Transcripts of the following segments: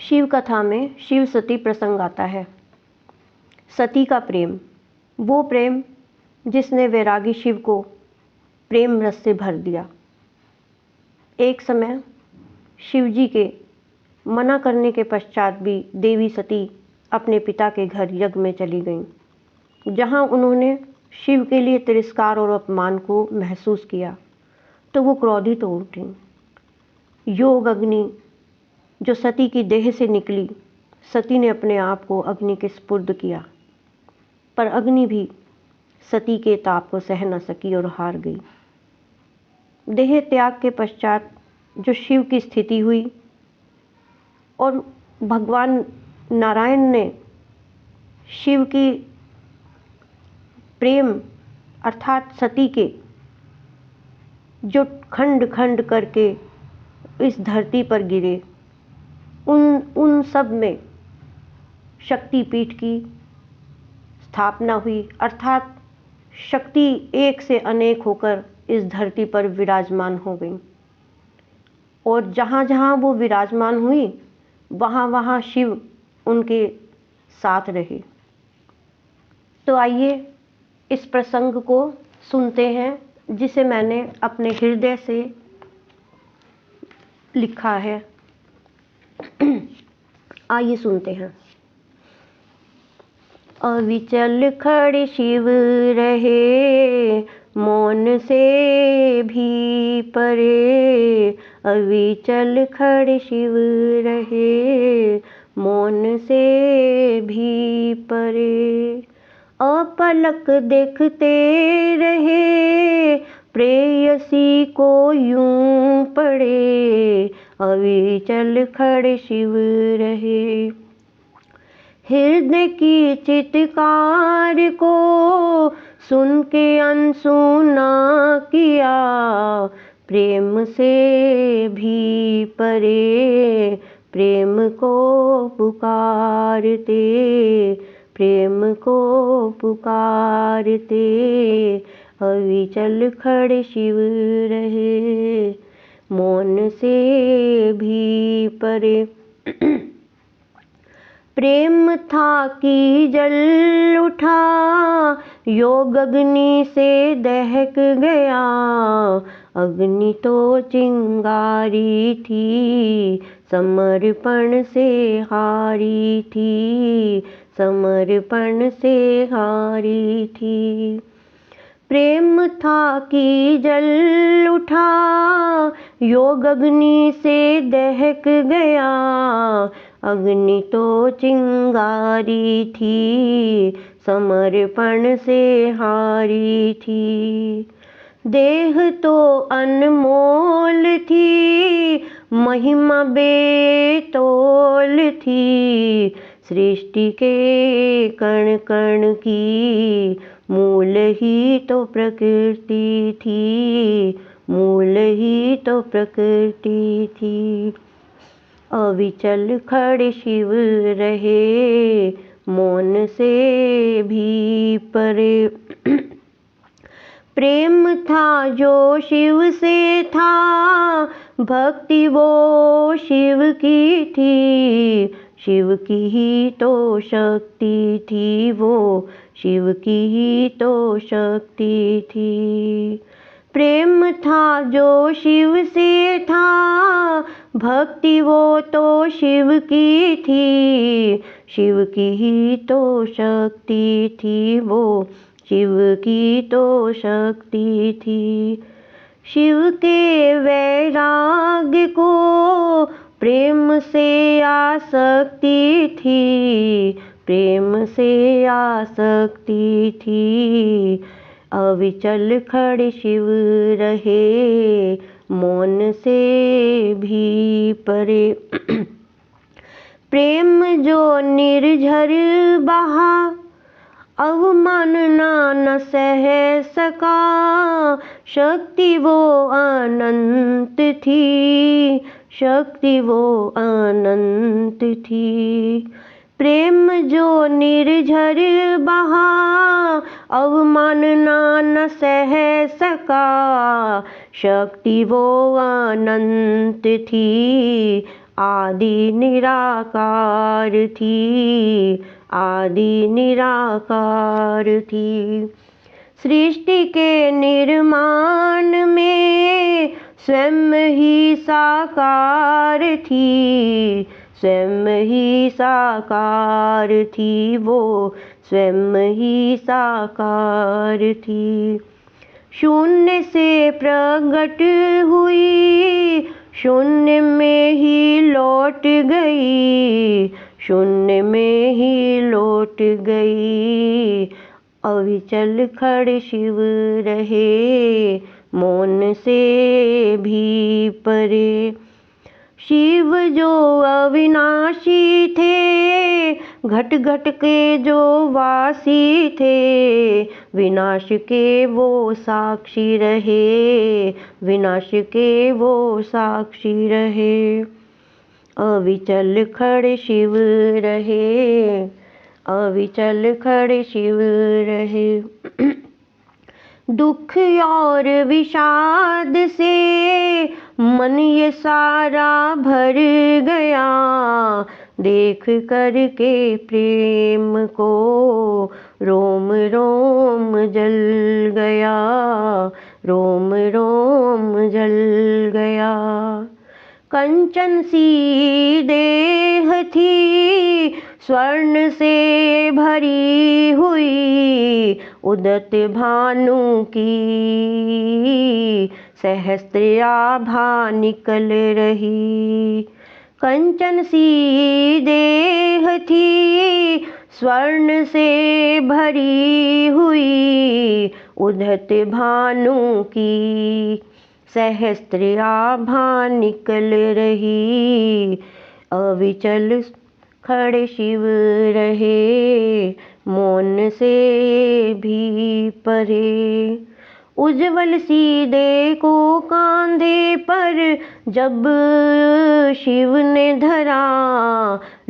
शिव कथा में शिव सती प्रसंग आता है। सती का प्रेम, वो प्रेम जिसने वैरागी शिव को प्रेम रस से भर दिया। एक समय शिवजी के मना करने के पश्चात भी देवी सती अपने पिता के घर यज्ञ में चली गईं, जहां उन्होंने शिव के लिए तिरस्कार और अपमान को महसूस किया तो वो क्रोधित हो उठीं। योग अग्नि जो सती की देह से निकली, सती ने अपने आप को अग्नि के स्पुर्द किया, पर अग्नि भी सती के ताप को सह न सकी और हार गई। देह त्याग के पश्चात जो शिव की स्थिति हुई और भगवान नारायण ने शिव की प्रेम अर्थात सती के जो खंड खंड करके इस धरती पर गिरे, उन सब में शक्तिपीठ की स्थापना हुई, अर्थात शक्ति एक से अनेक होकर इस धरती पर विराजमान हो गई और जहाँ जहाँ वो विराजमान हुई वहाँ वहाँ शिव उनके साथ रहे। तो आइए इस प्रसंग को सुनते हैं जिसे मैंने अपने हृदय से लिखा है। आइए सुनते हैं। अविचल खड़े शिव रहे, मौन से भी परे। अविचल खड़े शिव रहे, मौन से भी परे। अपलक देखते रहे, प्रेयसी को यूं पड़े। अविचल खड़े शिव रहे, हृदय की चित्कार को सुन के अनसुना किया। प्रेम से भी परे, प्रेम को पुकारते, प्रेम को पुकारते। अविचल खड़े शिव रहे, मौन से भी परे। प्रेम था कि जल उठा, योग अग्नि से दहक गया। अग्नि तो चिंगारी थी, समर्पण से हारी थी, समर्पण से हारी थी। प्रेम था कि जल उठा, योग अग्नि से दहक गया। अग्नि तो चिंगारी थी, समर्पण से हारी थी। देह तो अनमोल थी, महिमा बेतौल थी। सृष्टि के कण कण की मूल ही तो प्रकृति थी, मूल ही तो प्रकृति थी। अविचल खड़े शिव रहे, मौन से भी परे। प्रेम था जो शिव से था, भक्ति वो शिव की थी। शिव की ही तो शक्ति थी, वो शिव की ही तो शक्ति थी। प्रेम था जो शिव से था, भक्ति वो तो शिव की थी। शिव की ही तो शक्ति थी, वो शिव की तो शक्ति थी। शिव के वैराग्य को प्रेम से आसक्ति थी, प्रेम से आसक्ति थी। अविचल खड़े शिव रहे, मौन से भी परे। प्रेम जो निर्झर बहा, अवमानना न सह सका। शक्ति वो अनंत थी, शक्ति वो अनंत थी। प्रेम जो निर्झर बहा, अवमानना न सह सका। शक्ति वो अनंत थी, आदि निराकार थी, आदि निराकार थी। सृष्टि के निर्माण में स्वयं ही साकार थी, स्वयं ही साकार थी, वो स्वयं ही साकार थी। शून्य से प्रकट हुई, शून्य में ही लौट गई, शून्य में ही लौट गई। अविचल खड़ शिव रहे, मौन से भी परे। शिव जो अविनाशी थे, घट घट के जो वासी थे, विनाश के वो साक्षी रहे, विनाश के वो साक्षी रहे। अविचल खड़ शिव रहे, अविचल खड़ शिव रहे। दुख और विषाद से मन ये सारा भर गया, देख कर के प्रेम को रोम रोम जल गया, रोम रोम जल गया। कंचन सी देह थी, स्वर्ण से भरी हुई, उदत भानु की सहस्त्र आभा निकल रही। कंचन सी देह थी, स्वर्ण से भरी हुई, उदत भानु की सहस्त्र आभा निकल रही। अविचल खड़ शिव रहे, मौन से भी परे। उज्ज्वल सीधे को कांधे पर जब शिव ने धरा,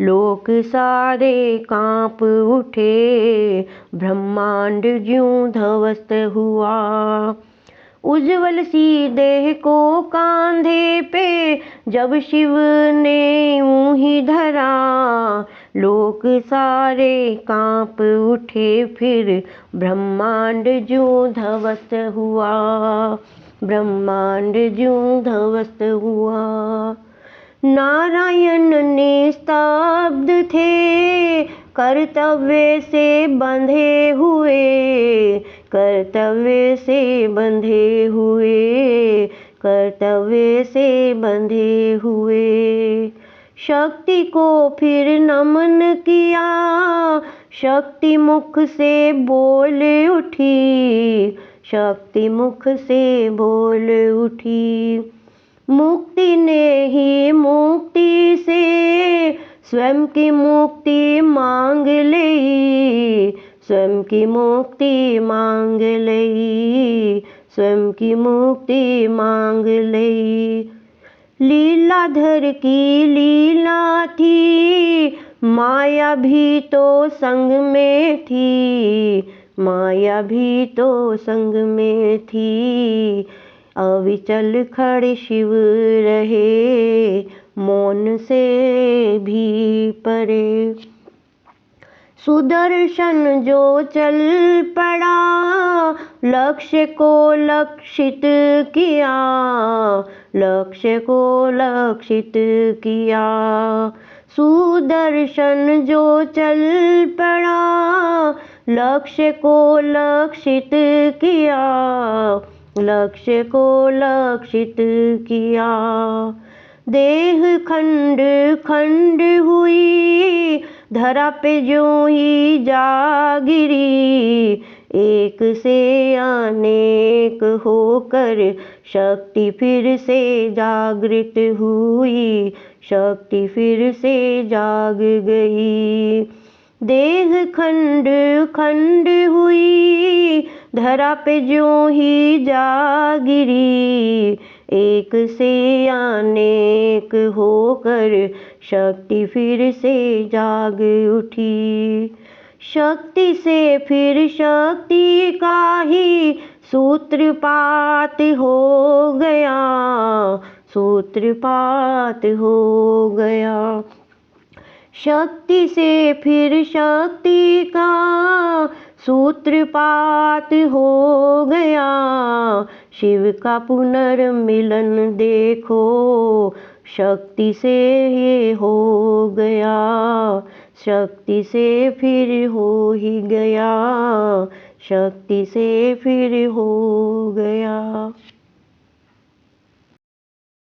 लोक सारे कांप उठे, ब्रह्मांड ज्यों ध्वस्त हुआ। उज्ज्वल सी देह को कांधे पे जब शिव ने यूं ही धरा, लोक सारे कांप उठे, फिर ब्रह्मांड ज्यों ध्वस्त हुआ, ब्रह्मांड ज्यों ध्वस्त हुआ। नारायण निस्तब्ध थे, कर्तव्य से बंधे हुए, कर्तव्य से बंधे हुए, कर्तव्य से बंधे हुए। शक्ति को फिर नमन किया, शक्ति मुख से बोल उठी, शक्ति मुख से बोल उठी। मुक्ति ने ही मुक्ति से स्वयं की मुक्ति मांग ली, स्वयं की मुक्ति मांग ली, स्वयं की मुक्ति मांग ली। लीलाधर की लीला थी, माया भी तो संग में थी, माया भी तो संग में थी। अविचल खड़ शिव रहे, मौन से भी परे। सुदर्शन जो चल पड़ा, लक्ष्य को लक्षित किया, लक्ष्य को लक्षित किया। सुदर्शन जो चल पड़ा, लक्ष्य को लक्षित किया, लक्ष्य को लक्षित किया। देह खंड खंड हुई, धरा पे ज्यों ही जा गिरी, एक से अनेक होकर शक्ति फिर से जागृत हुई, शक्ति फिर से जाग गई। देह खंड खंड हुई, धरा पे ज्यों ही जा गिरी, एक से अनेक होकर शक्ति फिर से जाग उठी। शक्ति से फिर शक्ति का ही सूत्रपात हो गया, सूत्रपात हो गया। शक्ति से फिर शक्ति का सूत्रपात हो गया। शिव का पुनर्मिलन देखो, शक्ति से ये हो गया। शक्ति से फिर हो ही गया, शक्ति से फिर हो गया।